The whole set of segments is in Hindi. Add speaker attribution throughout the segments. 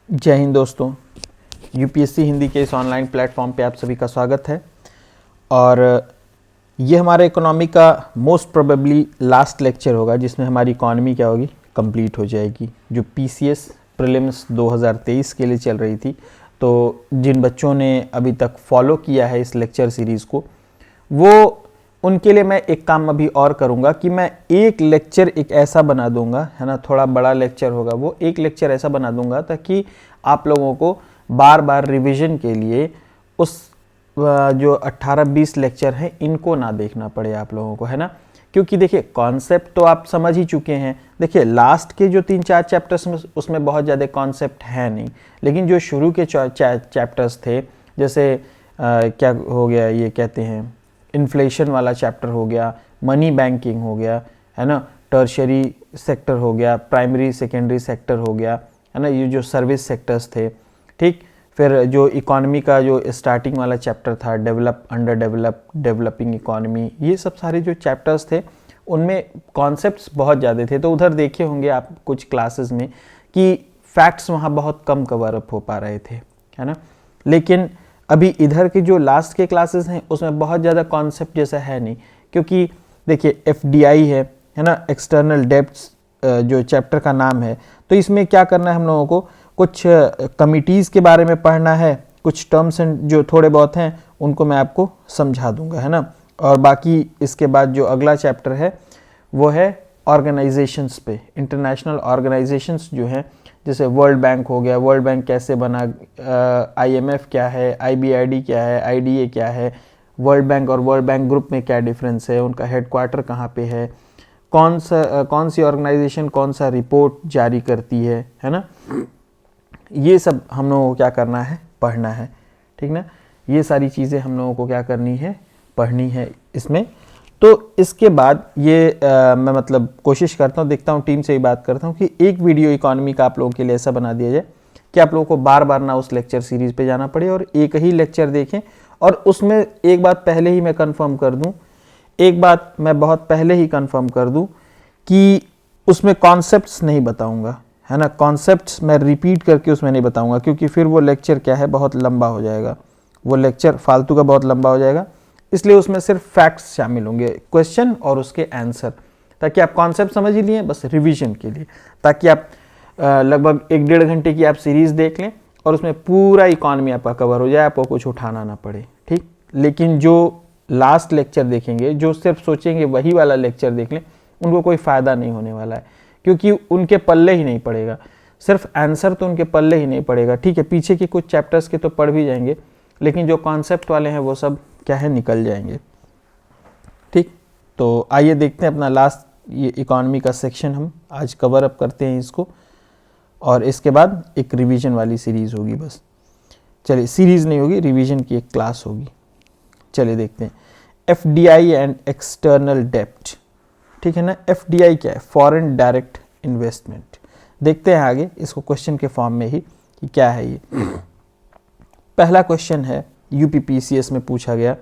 Speaker 1: जय हिंद दोस्तों। यूपीएससी हिंदी के इस ऑनलाइन प्लेटफॉर्म पे आप सभी का स्वागत है। और ये हमारा इकोनॉमी का मोस्ट प्रोबेबली लास्ट लेक्चर होगा जिसमें हमारी इकोनॉमी क्या होगी, कंप्लीट हो जाएगी, जो पीसीएस प्रीलिम्स 2023 के लिए चल रही थी। तो जिन बच्चों ने अभी तक फॉलो किया है इस लेक्चर सीरीज़ को, वो उनके लिए मैं एक काम अभी और करूँगा कि मैं एक लेक्चर एक ऐसा बना दूंगा, है ना, थोड़ा बड़ा लेक्चर होगा, वो एक लेक्चर ऐसा बना दूंगा ताकि आप लोगों को बार बार रिवीजन के लिए उस जो 18-20 लेक्चर हैं इनको ना देखना पड़े आप लोगों को, है ना। क्योंकि देखिए कॉन्सेप्ट तो आप समझ ही चुके हैं। देखिए लास्ट के जो 3-4 चैप्टर्स में उसमें बहुत ज़्यादा कॉन्सेप्ट है नहीं, लेकिन जो शुरू के चैप्टर्स थे, जैसे क्या हो गया, ये कहते हैं इन्फ्लेशन वाला चैप्टर हो गया, मनी बैंकिंग हो गया, है ना, टर्शरी सेक्टर हो गया, प्राइमरी सेकेंडरी सेक्टर हो गया, है ना, ये जो सर्विस सेक्टर्स थे, ठीक। फिर जो इकोनॉमी का जो स्टार्टिंग वाला चैप्टर था, develop, under develop, developing economy, ये सब सारे जो चैप्टर्स थे उनमें कॉन्सेप्ट्स बहुत ज़्यादा थे। तो उधर देखे होंगे आप कुछ क्लासेस में कि फैक्ट्स वहाँ बहुत कम कवर अप हो पा रहे थे, है ना। लेकिन अभी इधर के जो लास्ट के क्लासेस हैं उसमें बहुत ज़्यादा कॉन्सेप्ट जैसा है नहीं, क्योंकि देखिए एफडीआई है ना, एक्सटर्नल डेब्ट्स जो चैप्टर का नाम है। तो इसमें क्या करना है हम लोगों को, कुछ कमिटीज़ के बारे में पढ़ना है, कुछ टर्म्स एंड जो थोड़े बहुत हैं उनको मैं आपको समझा दूंगा, है ना। और बाकी इसके बाद जो अगला चैप्टर है वो है ऑर्गेनाइजेशंस पे, इंटरनेशनल ऑर्गेनाइजेशंस जो हैं, जैसे वर्ल्ड बैंक हो गया, वर्ल्ड बैंक कैसे बना, आईएमएफ क्या है, आईबीआईडी क्या है, आईडीए क्या है, वर्ल्ड बैंक और वर्ल्ड बैंक ग्रुप में क्या डिफरेंस है, उनका हेडक्वार्टर कहाँ पे है, कौन सी ऑर्गेनाइजेशन कौन सा रिपोर्ट जारी करती है ना। ये सब हम लोगों को क्या करना है, पढ़ना है, ठीक ना। ये सारी चीज़ें हम लोगों को क्या करनी है, पढ़नी है इसमें। तो इसके बाद ये मैं मतलब कोशिश करता हूँ, देखता हूँ, टीम से ही बात करता हूँ कि एक वीडियो इकोनॉमी का आप लोगों के लिए ऐसा बना दिया जाए कि आप लोगों को बार बार ना उस लेक्चर सीरीज़ पे जाना पड़े और एक ही लेक्चर देखें। और उसमें एक बात पहले ही मैं कंफर्म कर दूं, एक बात मैं बहुत पहले ही कंफर्म कर दूं कि उसमें कॉन्सेप्ट्स नहीं बताऊंगा, है ना। कॉन्सेप्ट्स मैं रिपीट करके उसमें नहीं बताऊंगा, क्योंकि फिर वो लेक्चर क्या है, बहुत लंबा हो जाएगा, वो लेक्चर फालतू का बहुत लंबा हो जाएगा। इसलिए उसमें सिर्फ फैक्ट्स शामिल होंगे, क्वेश्चन और उसके आंसर, ताकि आप कॉन्सेप्ट समझ ही लिए, बस रिवीजन के लिए, ताकि आप लगभग 1-1.5 घंटे की आप सीरीज़ देख लें और उसमें पूरा इकॉनमी आपका कवर हो जाए, आपको कुछ उठाना ना पड़े, ठीक। लेकिन जो लास्ट लेक्चर देखेंगे, जो सिर्फ सोचेंगे वही वाला लेक्चर देख लें, उनको कोई फ़ायदा नहीं होने वाला है, क्योंकि उनके पल्ले ही नहीं पड़ेगा, सिर्फ आंसर तो उनके पल्ले ही नहीं पड़ेगा, ठीक है। पीछे के कुछ चैप्टर्स के तो पढ़ भी जाएंगे, लेकिन जो कॉन्सेप्ट वाले हैं वो सब क्या है, निकल जाएंगे, ठीक। तो आइए देखते हैं अपना लास्ट ये इकोनॉमी का सेक्शन हम आज कवर अप करते हैं इसको, और इसके बाद एक रिवीजन वाली सीरीज़ होगी बस। चलिए, सीरीज़ नहीं होगी, रिवीजन की एक क्लास होगी। चलिए देखते हैं एफडीआई एंड एक्सटर्नल डेब्ट, ठीक है ना। एफडीआई क्या है, फॉरेन डायरेक्ट इन्वेस्टमेंट। देखते हैं आगे इसको क्वेश्चन के फॉर्म में ही कि क्या है ये। पहला क्वेश्चन है, यूपीपीसीएस में पूछा गया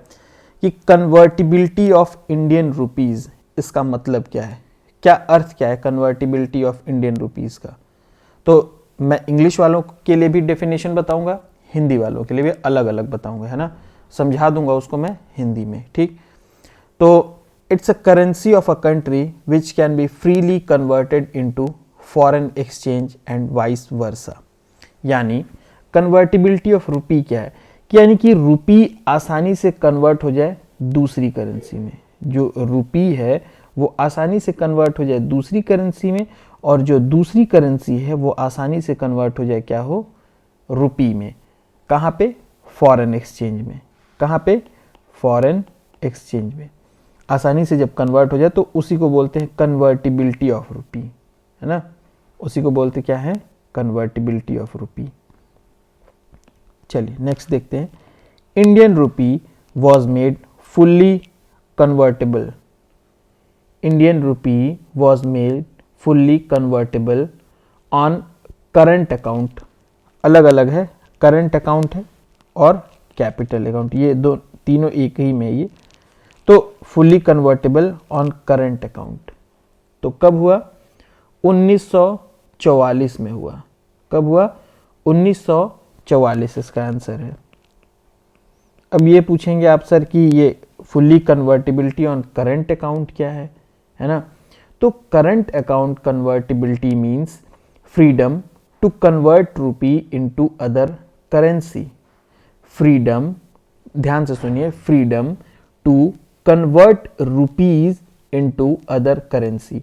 Speaker 1: कि कन्वर्टिबिलिटी ऑफ इंडियन रुपीज़, इसका मतलब क्या है, क्या अर्थ क्या है कन्वर्टिबिलिटी ऑफ इंडियन रुपीज़ का। तो मैं इंग्लिश वालों के लिए भी डेफिनेशन बताऊंगा, हिंदी वालों के लिए भी अलग अलग बताऊंगा, है ना, समझा दूंगा उसको मैं हिंदी में, ठीक। तो it's a currency of a country which can be freely converted into foreign exchange and vice versa. यानी कन्वर्टिबिलिटी ऑफ रुपी क्या है, कि यानी कि रुपी आसानी से कन्वर्ट हो जाए दूसरी करेंसी में, जो रुपी है वो आसानी से कन्वर्ट हो जाए दूसरी करेंसी में, और जो दूसरी करेंसी है वो आसानी से कन्वर्ट हो जाए क्या हो, रुपी में। कहाँ पे, फॉरेन एक्सचेंज में। कहाँ पे, फॉरेन एक्सचेंज में आसानी से जब कन्वर्ट हो जाए तो उसी को बोलते हैं कन्वर्टिबिलिटी ऑफ रुपी, है ना, उसी को बोलते क्या है, कन्वर्टिबिलिटी ऑफ रुपी। चलिए नेक्स्ट देखते हैं, Indian rupee was made fully convertible. Indian rupee was made fully convertible on current account. अलग अलग है, करंट अकाउंट है और कैपिटल अकाउंट, ये दो तीनों एक ही में ये। तो fully convertible on current account तो कब हुआ, 1944 में हुआ। कब हुआ, 1944 इसका आंसर है। अब ये पूछेंगे आप सर कि ये fully convertibility on current account क्या है ना। तो current account convertibility means freedom to convert rupee into other currency. Freedom, ध्यान से सुनिए, freedom to convert rupees into other currency,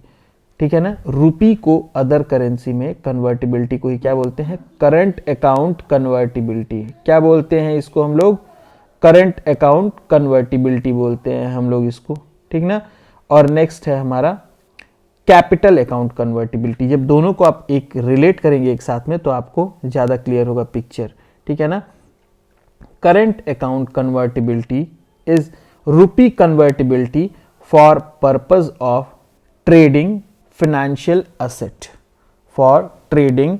Speaker 1: ठीक है ना। रूपी को अदर करेंसी में कन्वर्टिबिलिटी को ही क्या बोलते हैं, करंट अकाउंट कन्वर्टिबिलिटी। क्या बोलते हैं इसको हम लोग, करंट अकाउंट कन्वर्टिबिलिटी बोलते हैं हम लोग इसको, ठीक ना। और नेक्स्ट है हमारा कैपिटल अकाउंट कन्वर्टिबिलिटी। जब दोनों को आप एक रिलेट करेंगे एक साथ में तो आपको ज्यादा क्लियर होगा पिक्चर, ठीक है ना। करंट अकाउंट कन्वर्टिबिलिटी इज रूपी convertibility for purpose of trading financial asset, for trading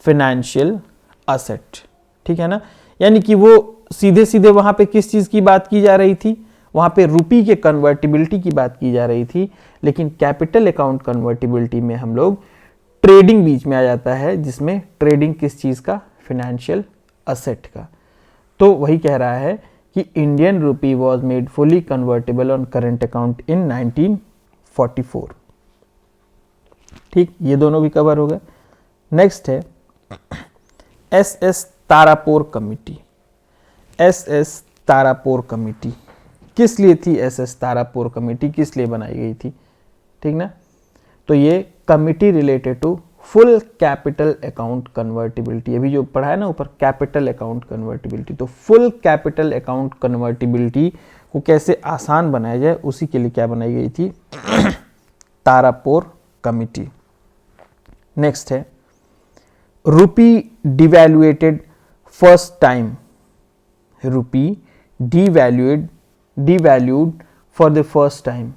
Speaker 1: financial asset, ठीक है ना। यानी कि वो सीधे सीधे वहां पे किस चीज की बात की जा रही थी, वहां पे रूपी के कन्वर्टिबिलिटी की बात की जा रही थी। लेकिन कैपिटल अकाउंट कन्वर्टिबिलिटी में हम लोग ट्रेडिंग बीच में आ जाता है, जिसमें ट्रेडिंग किस चीज का, फाइनेंशियल असेट का। तो वही कह रहा है कि Indian rupee was made fully convertible on current account in 1944, ठीक। ये दोनों भी कवर हो गए। नेक्स्ट है SS Tarapore committee. SS Tarapore committee किस लिए थी, SS तारापोर कमिटी किस लिए बनाई गई थी, ठीक ना। तो ये committee related to full capital account convertibility, अभी जो पढ़ा है ना ऊपर कैपिटल अकाउंट कन्वर्टिबिलिटी, तो फुल कैपिटल अकाउंट कन्वर्टिबिलिटी को कैसे आसान बनाया जाए उसी के लिए क्या बनाई गई थी, तारापोर कमिटी। नेक्स्ट है rupee devaluated first time, rupee devalued for the first time,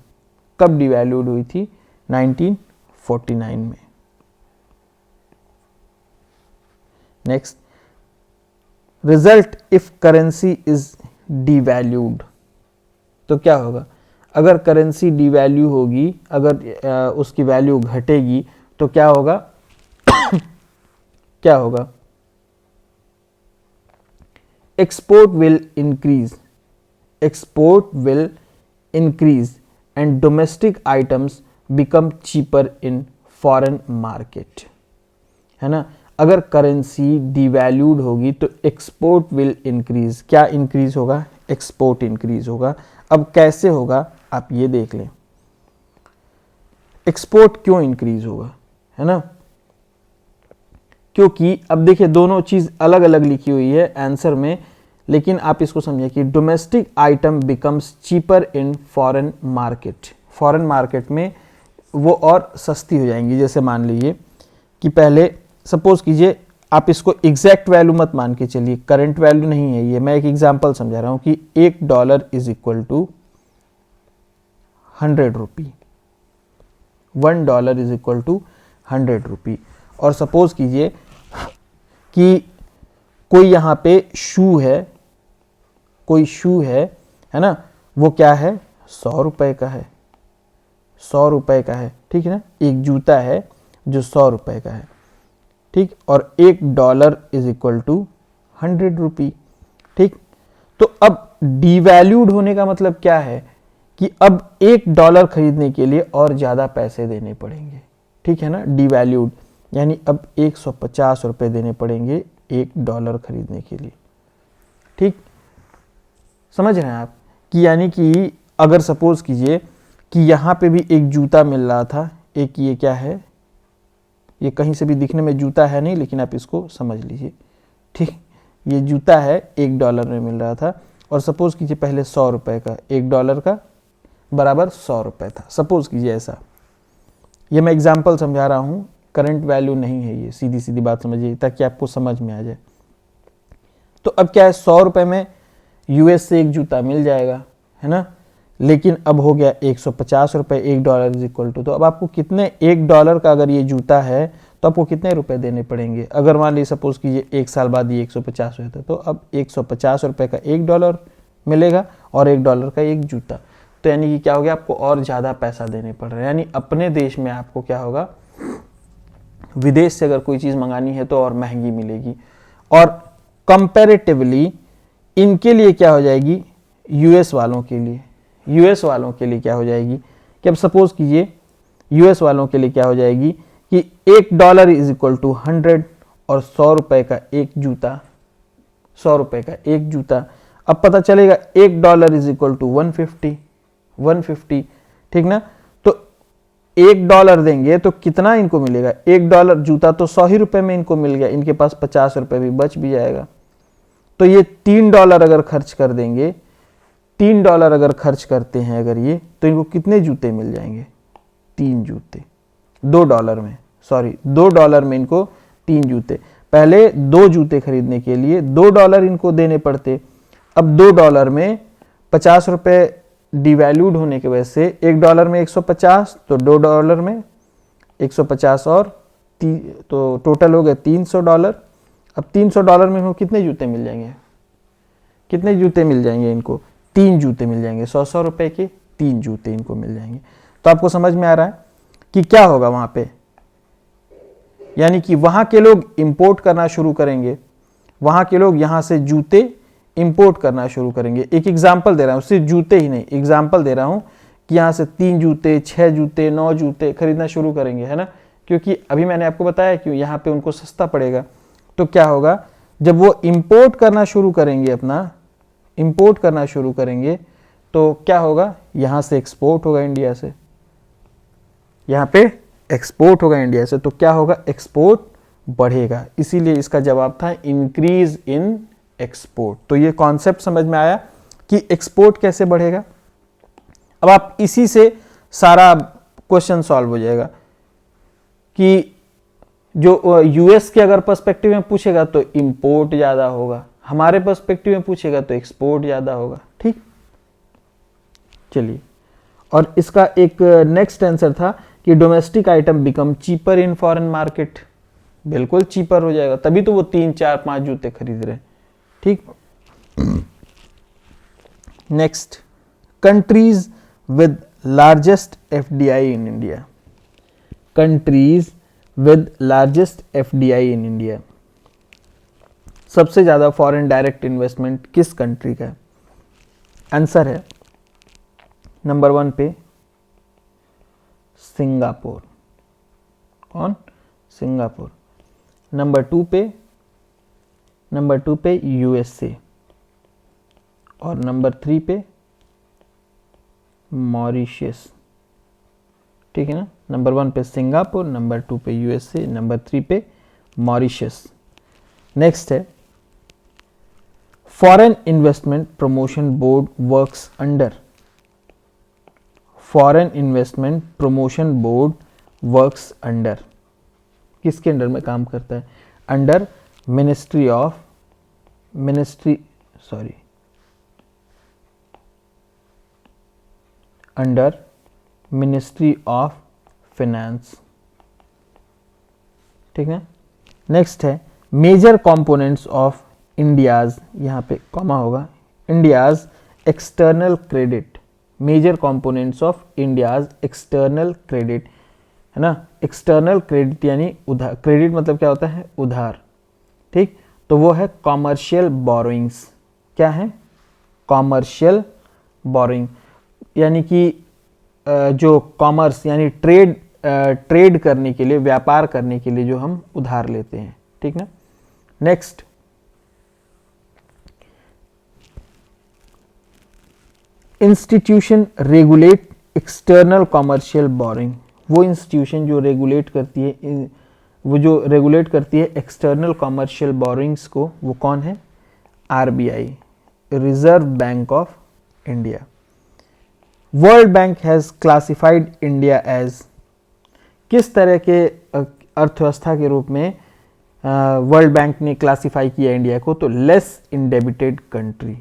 Speaker 1: कब डिवैल्यूड हुई थी, 1949 में। Next, result if currency is devalued, तो क्या होगा, अगर करेंसी डिवैल्यू होगी, अगर उसकी वैल्यू घटेगी तो क्या होगा क्या होगा, export will increase, export will increase and domestic items become cheaper in foreign market, है ना। अगर करेंसी डिवैल्यूड होगी तो एक्सपोर्ट विल इंक्रीज, क्या इंक्रीज होगा, एक्सपोर्ट इंक्रीज होगा। अब कैसे होगा आप ये देख लें, एक्सपोर्ट क्यों इंक्रीज होगा, है ना, क्योंकि अब देखिए दोनों चीज अलग अलग लिखी हुई है आंसर में, लेकिन आप इसको समझिए कि domestic item becomes cheaper in foreign market, foreign market में वो और सस्ती हो जाएंगी। जैसे मान लीजिए कि पहले सपोज कीजिए, आप इसको एग्जैक्ट वैल्यू मत मान के चलिए, करंट वैल्यू नहीं है ये, मैं एक एग्जांपल समझा रहा हूं कि $1 is equal to 100 rupee, $1 is equal to 100 rupee. और सपोज कीजिए कि कोई यहां पे शू है, कोई शू है ना, वो क्या है, 100 रुपए का है, 100 रुपए का है, ठीक है ना। एक जूता है जो 100 रुपए का है, ठीक, और $1 इज इक्वल टू 100 रुपी, ठीक। तो अब डिवैल्यूड होने का मतलब क्या है कि अब $1 खरीदने के लिए और ज्यादा पैसे देने पड़ेंगे, ठीक है ना। डिवैल्यूड यानी अब 150 रुपए देने पड़ेंगे $1 खरीदने के लिए, ठीक। समझ रहे हैं आप कि यानी कि अगर सपोज कीजिए कि यहां पे भी एक जूता मिल रहा था, एक ये क्या है, ये कहीं से भी दिखने में जूता है नहीं, लेकिन आप इसको समझ लीजिए, ठीक। ये जूता है $1 में मिल रहा था, और सपोज कीजिए पहले 100 रुपए का, $1 का बराबर 100 रुपए था, सपोज कीजिए ऐसा। ये मैं एग्जाम्पल समझा रहा हूं, करंट वैल्यू नहीं है ये, सीधी सीधी बात समझिए ताकि आपको समझ में आ जाए। तो अब क्या है, 100 रुपए में US से एक जूता मिल जाएगा, है ना, लेकिन अब हो गया 150 रुपए, $1 इज इक्वल टू, तो अब आपको कितने, $1 का अगर ये जूता है तो आपको कितने रुपए देने पड़ेंगे। अगर मान लीजिए सपोज कीजिए 1 साल बाद ये 150 हुआ था, तो अब 150 रुपए का $1 मिलेगा और $1 का एक जूता, तो यानी कि क्या हो गया, आपको और ज्यादा पैसा देने पड़ रहा है। यानी अपने देश में आपको क्या होगा, विदेश से अगर कोई चीज मंगानी है तो और महंगी मिलेगी। और कंपैरेटिवली इनके लिए क्या हो जाएगी, यूएस वालों के लिए, यूएस वालों के लिए क्या हो जाएगी कि अब सपोज कीजिए यूएस वालों के लिए क्या हो जाएगी कि $1 इज इक्वल टू 100 और 100 रुपए का एक जूता, 100 रुपए का एक जूता। अब पता चलेगा $1 इज इक्वल टू 150, ठीक ना। तो $1 देंगे तो कितना इनको मिलेगा, $1 जूता तो 100 ही रुपए में इनको मिल गया, इनके पास 50 रुपए भी बच भी जाएगा। तो ये $3 अगर खर्च कर देंगे, $3 अगर खर्च करते हैं अगर ये, तो इनको कितने जूते मिल जाएंगे, 3 जूते, $2 में, सॉरी $2 में इनको 3 जूते। पहले 2 जूते खरीदने के लिए $2 इनको देने पड़ते, अब $2 में 50 रुपए डिवैल्यूड होने की वजह से $1 में 150, तो $2 में 150 और तो टोटल हो गए $300। अब $300 में इनको कितने जूते मिल जाएंगे, कितने जूते मिल जाएंगे इनको, 3 जूते मिल जाएंगे, 100 रुपए के 3 जूते इनको मिल जाएंगे। तो आपको समझ में आ रहा है कि क्या होगा वहां पे, यानी कि वहां के लोग इंपोर्ट करना शुरू करेंगे, वहां के लोग यहां से जूते इंपोर्ट करना शुरू करेंगे। एक एग्जांपल दे रहा हूं, सिर्फ जूते ही नहीं, एग्जांपल दे रहा हूं कि यहां से 3 जूते, 6 जूते, 9 जूते खरीदना शुरू करेंगे, है ना, क्योंकि अभी मैंने आपको बताया कि यहाँ पे उनको सस्ता पड़ेगा। तो क्या होगा, जब वो इंपोर्ट करना शुरू करेंगे, अपना इंपोर्ट करना शुरू करेंगे, तो क्या होगा, यहां से एक्सपोर्ट होगा इंडिया से, यहां पे एक्सपोर्ट होगा इंडिया से, तो क्या होगा, एक्सपोर्ट बढ़ेगा। इसीलिए इसका जवाब था इंक्रीज इन एक्सपोर्ट। तो ये कॉन्सेप्ट समझ में आया कि एक्सपोर्ट कैसे बढ़ेगा। अब आप इसी से सारा क्वेश्चन सॉल्व हो जाएगा कि जो यूएस के अगर पर्सपेक्टिव में पूछेगा तो इंपोर्ट ज्यादा होगा, हमारे पर्सपेक्टिव में पूछेगा तो एक्सपोर्ट ज्यादा होगा। ठीक, चलिए, और इसका एक नेक्स्ट आंसर था कि domestic item become cheaper in foreign market. बिल्कुल चीपर हो जाएगा, तभी तो वो 3, 4, 5 जूते खरीद रहे हैं। ठीक, next, countries with largest FDI in India, countries with largest FDI in India, सबसे ज्यादा फॉरेन डायरेक्ट इन्वेस्टमेंट किस कंट्री का है? आंसर है नंबर 1 पे सिंगापुर। कौन? सिंगापुर। नंबर 2 पे यूएसए, और नंबर 3 पे मॉरिशस। ठीक है ना, नंबर 1 पे सिंगापुर, नंबर 2 पे यूएसए, नंबर 3 पे मॉरिशस। नेक्स्ट है, foreign investment promotion board works under, foreign investment promotion board works under, किसके अंडर में काम करता है? Under under ministry of finance. ठीक है, नेक्स्ट है मेजर कंपोनेंट्स ऑफ इंडियाज, यहां पे कॉमा होगा, India's external credit, major components of India's external credit, है ना। एक्सटर्नल क्रेडिट यानी उधार, क्रेडिट मतलब क्या होता है? उधार। ठीक, तो वो है कॉमर्शियल बोरोइंग्स। क्या है? कॉमर्शियल बोरोइंग, यानी कि जो कॉमर्स यानी ट्रेड करने के लिए, व्यापार करने के लिए जो हम उधार लेते हैं। ठीक ना। Next, institution regulate external commercial borrowing, वो इंस्टीट्यूशन जो रेगुलेट करती है, वो जो रेगुलेट करती है एक्सटर्नल कॉमर्शियल बोरोइंग्स को, वो कौन है? RBI, Reserve Bank of India. World Bank has classified India as, किस तरह के अर्थव्यवस्था के रूप में वर्ल्ड बैंक ने क्लासिफाई किया इंडिया को? तो less indebted country,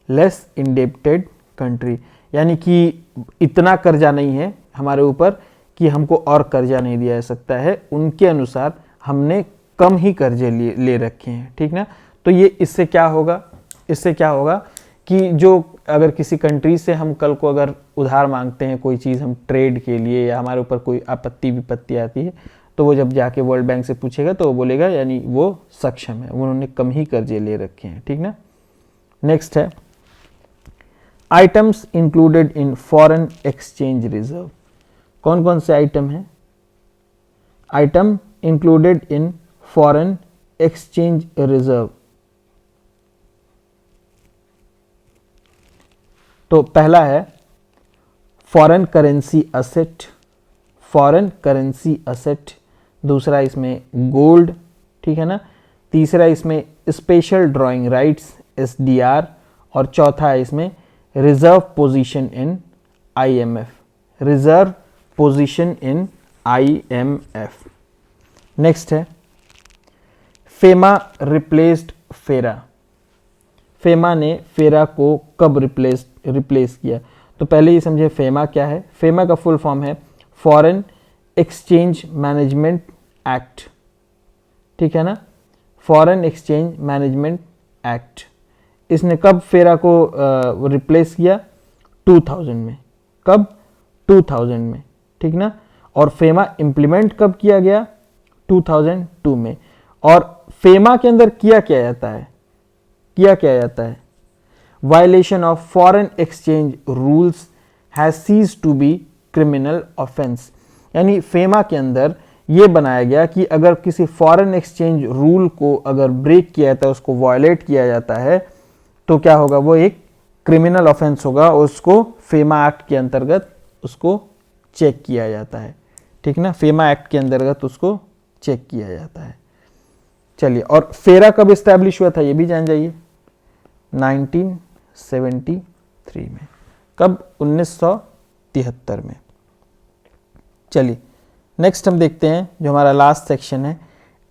Speaker 1: less indebted country, यानी कि इतना कर्जा नहीं है हमारे ऊपर कि हमको और कर्जा नहीं दिया जा सकता है, उनके अनुसार हमने कम ही कर्जे ले रखे हैं। ठीक ना। तो ये इससे क्या होगा? इससे क्या होगा कि जो अगर किसी कंट्री से हम कल को अगर उधार मांगते हैं कोई चीज़ हम ट्रेड के लिए, या हमारे ऊपर कोई आपत्ति विपत्ति आती है, तो वो जब जाके वर्ल्ड बैंक से पूछेगा तो वो बोलेगा यानी वो सक्षम है, उन्होंने कम ही कर्जे ले रखे हैं, ठीक ना। नेक्स्ट है items included in foreign exchange reserve. कौन कौन से आइटम हैं? Item included in foreign exchange reserve. तो पहला है foreign currency asset, foreign currency asset. दूसरा इसमें गोल्ड, ठीक है ना। तीसरा इसमें स्पेशल ड्राइंग राइट्स SDR, और चौथा है इसमें reserve position in IMF, reserve position in IMF। Next है फेमा रिप्लेस्ड फेरा। फेमा ने फेरा को कब रिप्लेस किया? तो पहले ये समझे फेमा क्या है। फेमा का फुल फॉर्म है फॉरेन एक्सचेंज मैनेजमेंट एक्ट, ठीक है ना, फॉरेन एक्सचेंज मैनेजमेंट एक्ट। इसने कब फेरा को रिप्लेस किया? 2000 में। कब? 2000 में, ठीक ना। और फेमा इम्प्लीमेंट कब किया गया? 2002 में। और फेमा के अंदर किया क्या जाता है? किया क्या जाता है? Violation of foreign exchange rules has ceased to be criminal offence. यानी फेमा के अंदर ये बनाया गया कि अगर किसी फॉरेन एक्सचेंज रूल को अगर ब्रेक किया जाता है, उसको वायलेट किया जाता है, तो क्या होगा? वो एक क्रिमिनल ऑफेंस होगा, उसको फेमा एक्ट के अंतर्गत उसको चेक किया जाता है, ठीक ना। फेमा एक्ट के अंतर्गत उसको चेक किया जाता है। चलिए, और फेरा कब इस्टेब्लिश हुआ था ये भी जान जाइए। 1973 में। कब? 1973 में। चलिए नेक्स्ट हम देखते हैं जो हमारा लास्ट सेक्शन है,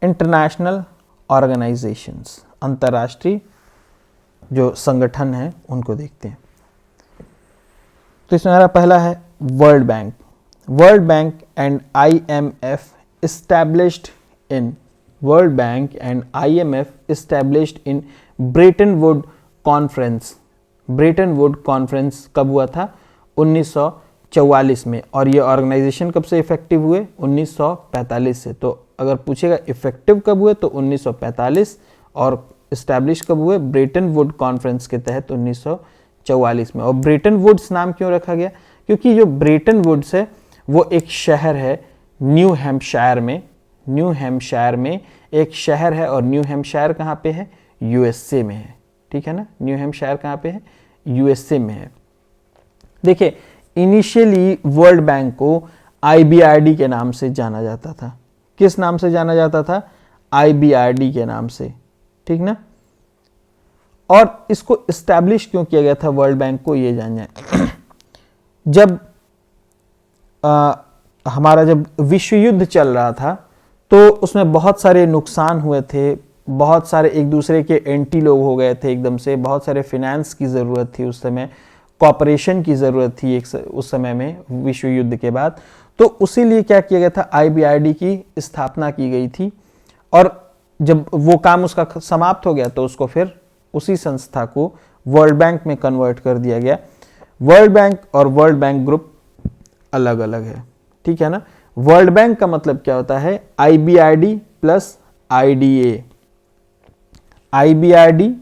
Speaker 1: इंटरनेशनल ऑर्गेनाइजेशंस, अंतर्राष्ट्रीय जो संगठन है उनको देखते हैं। तो इसमें हमारा पहला है world bank. World bank and IMF established in World Bank and IMF established in Bretton Woods Conference। Brayton would conference कब हुआ था? 1944 में। और ये ऑर्गेनाइजेशन कब से इफेक्टिव हुए? 1945 से। तो अगर पूछेगा इफेक्टिव कब हुए तो 1945, और इस्टेब्लिश कब हुए? ब्रेटन वुड कॉन्फ्रेंस के तहत 1944 में। और ब्रेटन वुड्स नाम क्यों रखा गया? क्योंकि जो ब्रेटन वुड्स है वो एक शहर है न्यू हैम्पशायर में। न्यू हैम्पशायर में एक शहर है, और न्यू हैम्पशायर कहाँ पे है? USA में है, ठीक है ना। न्यू हैम्पशायर कहाँ पे है? USA में है। देखिए इनिशियली वर्ल्ड बैंक को IBRD के नाम से जाना जाता था। किस नाम से जाना जाता था? IBRD के नाम से, ठीक ना। और इसको इस्टेब्लिश क्यों किया गया था वर्ल्ड बैंक को, ये जान जाए। जब हमारा जब विश्व युद्ध चल रहा था तो उसमें बहुत सारे नुकसान हुए थे, बहुत सारे एक दूसरे के एंटी लोग हो गए थे एकदम से, बहुत सारे फिनेंस की ज़रूरत थी उस समय, कॉपरेशन की ज़रूरत थी उस समय में विश्व युद्ध के बाद। तो उसी लिए क्या किया गया था? IBRD की स्थापना की गई थी। और जब वो काम उसका समाप्त हो गया तो उसको फिर उसी संस्था को वर्ल्ड बैंक में कन्वर्ट कर दिया गया। वर्ल्ड बैंक और वर्ल्ड बैंक ग्रुप अलग अलग है, ठीक है ना। वर्ल्ड बैंक का मतलब क्या होता है? IBRD plus IDA, IBRD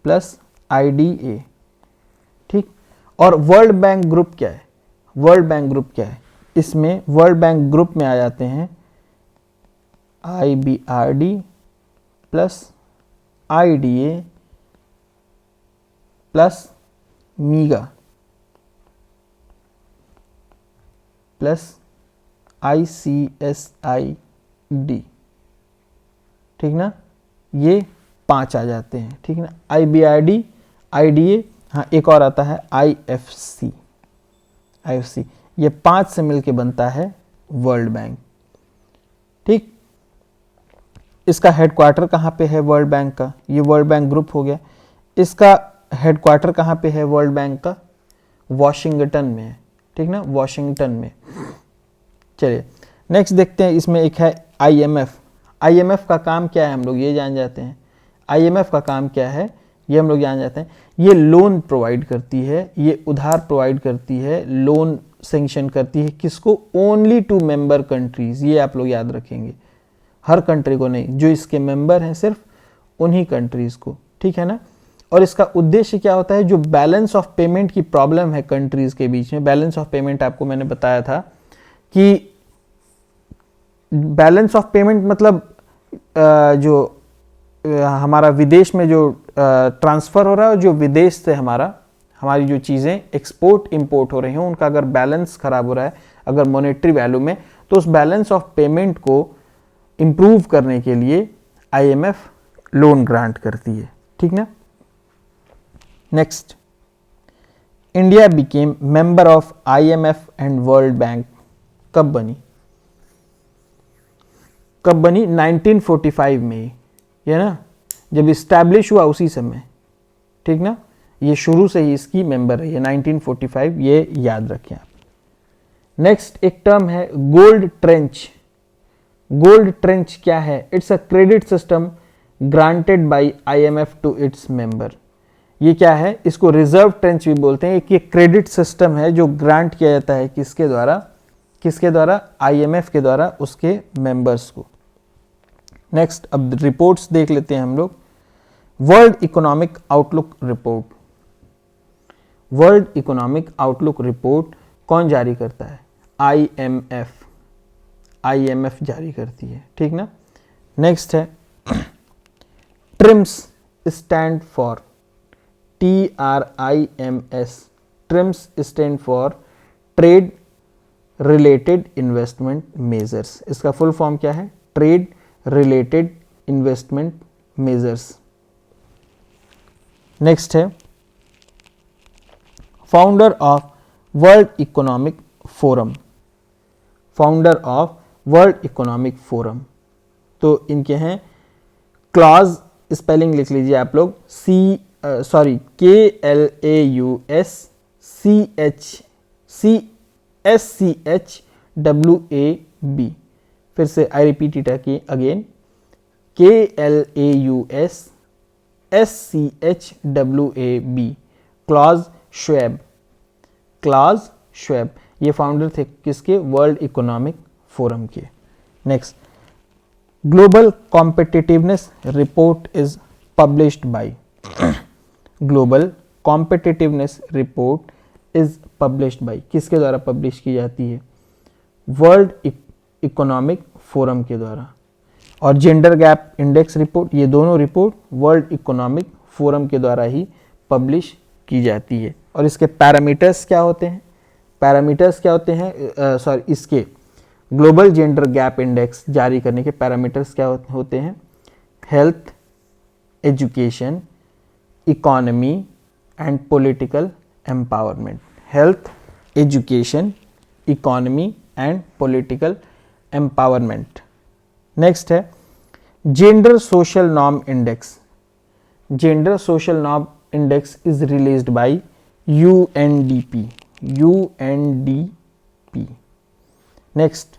Speaker 1: plus IDA, ठीक। और वर्ल्ड बैंक ग्रुप क्या है? वर्ल्ड बैंक ग्रुप क्या है? इसमें वर्ल्ड बैंक ग्रुप में आ जाते हैं IBRD plus IDA plus मीगा plus ICSID, ठीक ना। ये 5 आ जाते हैं, ठीक ना। IBRD, IDA, हाँ एक और आता है IFC। ये 5 से मिलके बनता है वर्ल्ड बैंक, ठीक। इसका हेडक्वार्टर कहाँ पे है वर्ल्ड बैंक का? ये वर्ल्ड बैंक ग्रुप हो गया। इसका हेडक्वार्टर कहाँ पे है वर्ल्ड बैंक का? वॉशिंगटन में है, ठीक ना, वॉशिंगटन में। चलिए नेक्स्ट देखते हैं, इसमें एक है IMF। IMF का काम क्या है हम लोग ये जान जाते हैं। IMF का काम क्या है? ये हम लोग जान जाते हैं। ये लोन प्रोवाइड करती है, ये उधार प्रोवाइड करती है, लोन सेंक्शन करती है किसको? Only to member countries. ये आप लोग याद रखेंगे, हर कंट्री को नहीं, जो इसके मेंबर हैं सिर्फ उन्हीं कंट्रीज को, ठीक है ना। और इसका उद्देश्य क्या होता है? जो बैलेंस ऑफ पेमेंट की प्रॉब्लम है कंट्रीज के बीच में, बैलेंस ऑफ पेमेंट आपको मैंने बताया था कि बैलेंस ऑफ पेमेंट मतलब जो हमारा विदेश में जो ट्रांसफ़र हो रहा है, जो विदेश से हमारी जो चीज़ें एक्सपोर्ट इंपोर्ट हो रही हैं, उनका अगर बैलेंस खराब हो रहा है, अगर मॉनेटरी वैल्यू में, तो उस बैलेंस ऑफ पेमेंट को इम्प्रूव करने के लिए आईएमएफ लोन ग्रांट करती है, ठीक ना। Next, India became member of IMF and world bank. कब बनी? 1945 में, ये ना, जब इस्टेब्लिश हुआ उसी समय, ठीक ना। ये शुरू से ही इसकी मेंबर है, ये 1945, ये याद रखें आप। नेक्स्ट एक टर्म है गोल्ड ट्रेंच। गोल्ड ट्रेंच क्या है? It's a credit system granted by IMF to its member. ये क्या है? इसको रिजर्व ट्रेंच भी बोलते हैं। एक ये क्रेडिट सिस्टम है जो ग्रांट किया जाता है किसके द्वारा? आईएमएफ के द्वारा उसके मेंबर्स को। नेक्स्ट, अब रिपोर्ट्स देख लेते हैं हम लोग। World economic outlook report. World economic outlook report कौन जारी करता है? आईएमएफ जारी करती है, ठीक ना। नेक्स्ट है TRIMS stand for, TRIMS, TRIMS stand for trade related investment measures. इसका फुल फॉर्म क्या है? Trade related investment measures. Next है founder of World Economic Forum. Founder of World Economic Forum, तो इनके हैं क्लॉज, स्पेलिंग लिख लीजिए आप लोग, KLAUSCHWAB। फिर से I repeat it again, KLAUSSCHWAB, Klaus Schwab. ये फाउंडर थे किसके? वर्ल्ड इकोनॉमिक फोरम के। Next, Global Competitiveness Report is published by. Global Competitiveness Report is published by, किसके द्वारा पब्लिश की जाती है? वर्ल्ड इकोनॉमिक फोरम के द्वारा। और जेंडर गैप इंडेक्स रिपोर्ट, ये दोनों रिपोर्ट वर्ल्ड इकोनॉमिक फोरम के द्वारा ही पब्लिश की जाती है। और इसके पैरामीटर्स क्या होते हैं? इसके ग्लोबल जेंडर गैप इंडेक्स जारी करने के पैरामीटर्स क्या होते हैं? Health, education, economy and political empowerment. Health, education, economy and political empowerment. Next है Gender Social Norm Index. Gender Social Norm Index is released by UNDP। Next,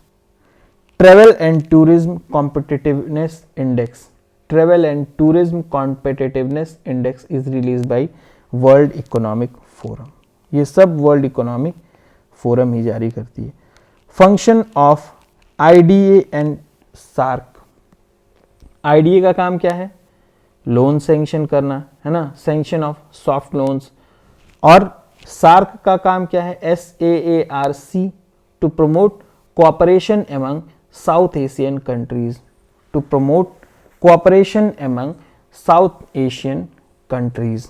Speaker 1: Travel and Tourism Competitiveness Index. Travel and Tourism Competitiveness Index is release by World Economic Forum. ये सब वर्ल्ड इकोनॉमिक फोरम ही जारी करती है। Function of IDA and SAARC. IDA का काम क्या है? लोन सेंक्शन करना, है ना, सेंक्शन ऑफ सॉफ्ट लोन्स। और सार्क का काम क्या है? SAARC, to promote cooperation among South Asian countries. To promote cooperation among South Asian countries.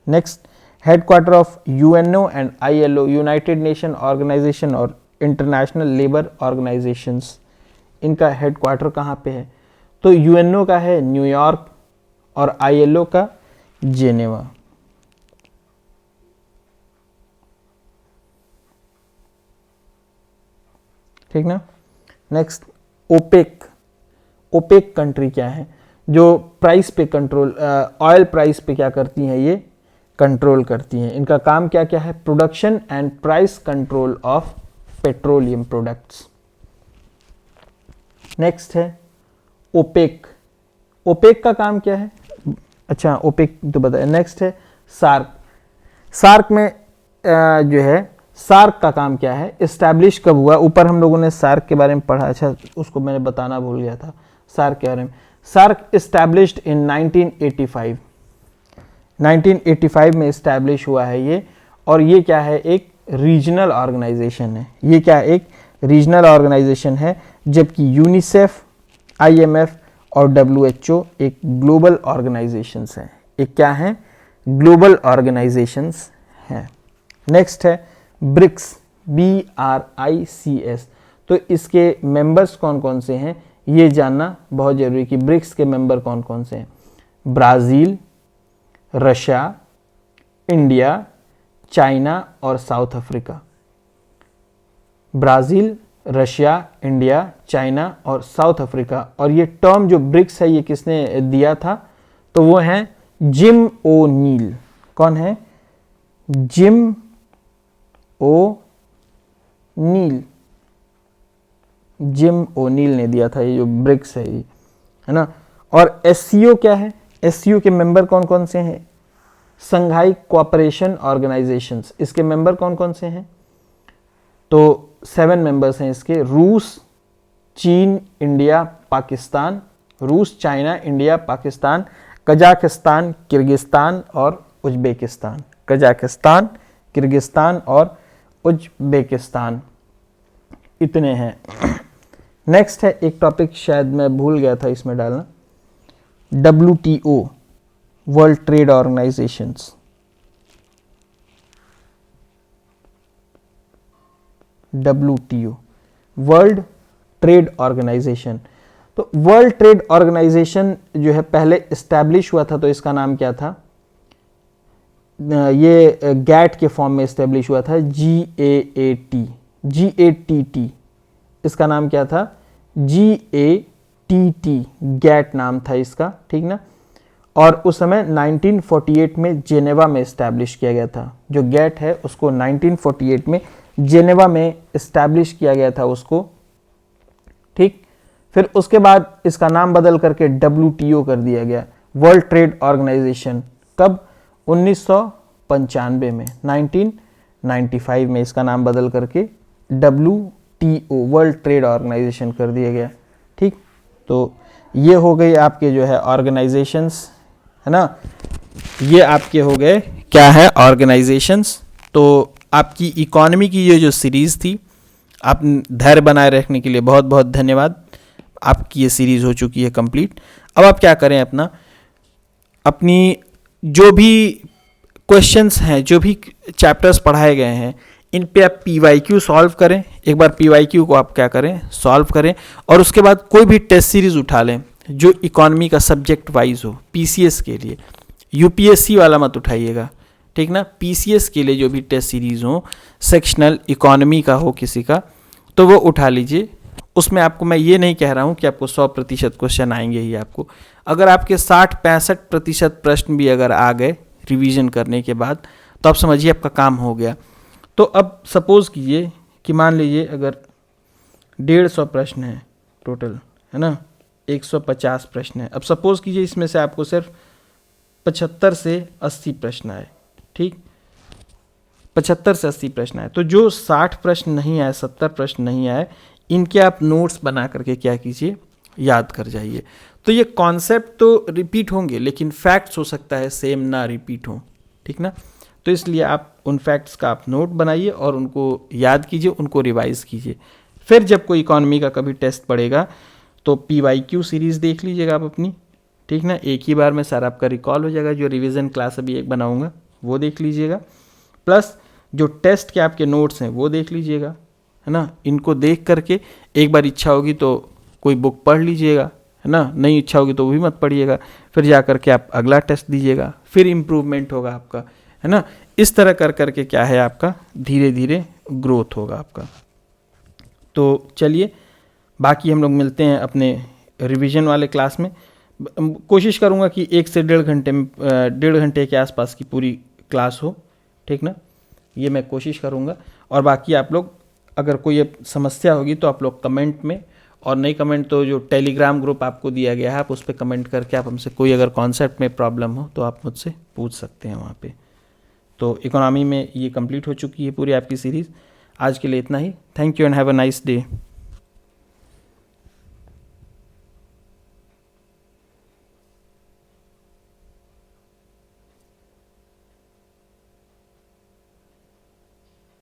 Speaker 1: Next, headquarter of UNO and ILO, United Nation Organization और इंटरनेशनल लेबर ऑर्गेनाइजेशंस, इनका हेडक्वार्टर कहाँ पे है? तो UNO का है न्यूयॉर्क और ILO का जेनेवा। ठीक ना। नेक्स्ट, ओपेक कंट्री क्या है? जो प्राइस पे कंट्रोल, ऑयल प्राइस पे क्या करती हैं? ये कंट्रोल करती हैं। इनका काम क्या क्या है? Production and price control of petroleum products. Next है ओपेक। ओपेक का काम क्या है? अच्छा ओपेक तो बताया। नेक्स्ट है सार्क। सार्क में जो है सार्क का काम क्या है, इस्टेब्लिश कब हुआ, ऊपर हम लोगों ने सार्क के बारे में पढ़ा, अच्छा उसको मैंने बताना भूल गया था सार्क के बारे में। सार्क इस्टेब्लिश्ड इन 1985, 1985 में इस्टेब्लिश हुआ है ये, और ये क्या है, एक रीजनल ऑर्गेनाइजेशन है। ये क्या है, एक रीजनल ऑर्गेनाइजेशन है, जबकि यूनिसेफ, आईएमएफ और डब्ल्यूएचओ एक ग्लोबल ऑर्गेनाइजेशंस हैं। एक क्या है, ग्लोबल ऑर्गेनाइजेशंस हैं। नेक्स्ट है ब्रिक्स, BRICS। तो इसके मेंबर्स कौन कौन से हैं ये जानना बहुत जरूरी कि ब्रिक्स के मेंबर कौन कौन से हैं। ब्राज़ील, रशिया, इंडिया, चाइना और south Africa. Brazil, Russia, India, China और साउथ अफ्रीका। और ये टर्म जो ब्रिक्स है ये किसने दिया था, तो वो हैं जिम ओ नील। कौन है, जिम ओ नील, जिम ओ नील ने दिया था ये जो ब्रिक्स है ये, है ना। और एससीओ क्या है, एससीओ के मेंबर कौन कौन से हैं, संघाई कोऑपरेशन ऑर्गेनाइजेशंस, इसके मेंबर कौन कौन से हैं, तो 7 मेंबर्स हैं इसके, रूस, चीन, इंडिया, पाकिस्तान, रूस, China, India, Pakistan, Kazakhstan, Kyrgyzstan और उज्बेकिस्तान। कजाकिस्तान, किर्गिस्तान और उज्बेकिस्तान, इतने हैं। नेक्स्ट है एक टॉपिक शायद मैं भूल गया था इसमें डालना, WTO, World Trade Organizations. WTO, World Trade Organization. तो वर्ल्ड ट्रेड ऑर्गेनाइजेशन जो है पहले इस्टेब्लिश हुआ था, तो इसका नाम क्या था, ये गैट के फॉर्म में इस्टेब्लिश हुआ था, GATT, इसका नाम क्या था, GATT, गैट नाम था इसका, ठीक ना। और उस समय 1948 में जेनेवा में इस्टेब्लिश किया गया था। जो गैट है उसको 1948 में जेनेवा में इस्टेब्लिश किया गया था उसको, ठीक। फिर उसके बाद इसका नाम बदल करके WTO कर दिया गया, वर्ल्ड ट्रेड ऑर्गेनाइजेशन। कब, 1995 में, 1995 में इसका नाम बदल करके WTO, वर्ल्ड ट्रेड ऑर्गेनाइजेशन कर दिया गया, ठीक। तो ये हो गई आपके जो है ऑर्गेनाइजेशंस, है ना, ये आपके हो गए क्या है, ऑर्गेनाइजेशंस। तो आपकी इकोनॉमी की ये जो सीरीज़ थी, आप धैर्य बनाए रखने के लिए बहुत बहुत धन्यवाद। आपकी ये सीरीज़ हो चुकी है कंप्लीट। अब आप क्या करें, अपनी जो भी क्वेश्चंस हैं, जो भी चैप्टर्स पढ़ाए गए हैं, इन पे आप PYQ सॉल्व करें। एक बार PYQ को आप क्या करें, सॉल्व करें, और उसके बाद कोई भी टेस्ट सीरीज़ उठा लें जो इकोनॉमी का सब्जेक्ट वाइज हो, PCS के लिए। UPSC वाला मत उठाइएगा, ठीक ना। PCS के लिए जो भी टेस्ट सीरीज़ हो, सेक्शनल इकोनॉमी का हो किसी का, तो वो उठा लीजिए। उसमें आपको मैं ये नहीं कह रहा हूँ कि आपको 100% क्वेश्चन आएंगे ही। आपको अगर आपके 60-65% प्रश्न भी अगर आ गए रिवीजन करने के बाद, तो आप समझिए आपका काम हो गया। तो अब सपोज़ कीजिए कि मान लीजिए अगर 150 प्रश्न है टोटल, है ना, 150 प्रश्न है। अब सपोज़ कीजिए इसमें से आपको सिर्फ 75 से 80 प्रश्न आए, ठीक, 75 से 80 प्रश्न आए। तो जो 60 प्रश्न नहीं आए, 70 प्रश्न नहीं आए, इनके आप नोट्स बना करके क्या कीजिए, याद कर जाइए। तो ये कॉन्सेप्ट तो रिपीट होंगे, लेकिन फैक्ट्स हो सकता है सेम ना रिपीट हो, ठीक ना। तो इसलिए आप उन फैक्ट्स का आप नोट बनाइए और उनको याद कीजिए, उनको रिवाइज कीजिए। फिर जब कोई इकोनॉमी का कभी टेस्ट पड़ेगा तो PYQ सीरीज़ देख लीजिएगा आप अपनी, ठीक ना। एक ही बार में सारा आपका रिकॉल हो जाएगा। जो रिवीजन क्लास अभी एक बनाऊंगा वो देख लीजिएगा, प्लस जो टेस्ट के आपके नोट्स हैं वो देख लीजिएगा, है ना। इनको देख करके एक बार इच्छा होगी तो कोई बुक पढ़ लीजिएगा, है ना, नहीं इच्छा होगी तो वो भी मत पढ़िएगा। फिर जा करके आप अगला टेस्ट दीजिएगा, फिर इम्प्रूवमेंट होगा आपका, है ना। इस तरह कर करके क्या है आपका धीरे धीरे ग्रोथ होगा आपका। तो चलिए बाकी हम लोग मिलते हैं अपने रिवीजन वाले क्लास में। कोशिश करूँगा कि 1 से 1.5 घंटे में 1.5 घंटे के आसपास की पूरी क्लास हो, ठीक ना, ये मैं कोशिश करूँगा। और बाकी आप लोग अगर कोई समस्या होगी तो आप लोग कमेंट में और नहीं कमेंट तो जो टेलीग्राम ग्रुप आपको दिया गया है आप उस पर कमेंट करके आप हमसे कोई अगर कॉन्सेप्ट में प्रॉब्लम हो तो आप मुझसे पूछ सकते हैं वहाँ पे। तो इकोनॉमी में ये कंप्लीट हो चुकी है पूरी आपकी सीरीज़। आज के लिए इतना ही। Thank you and have a nice day.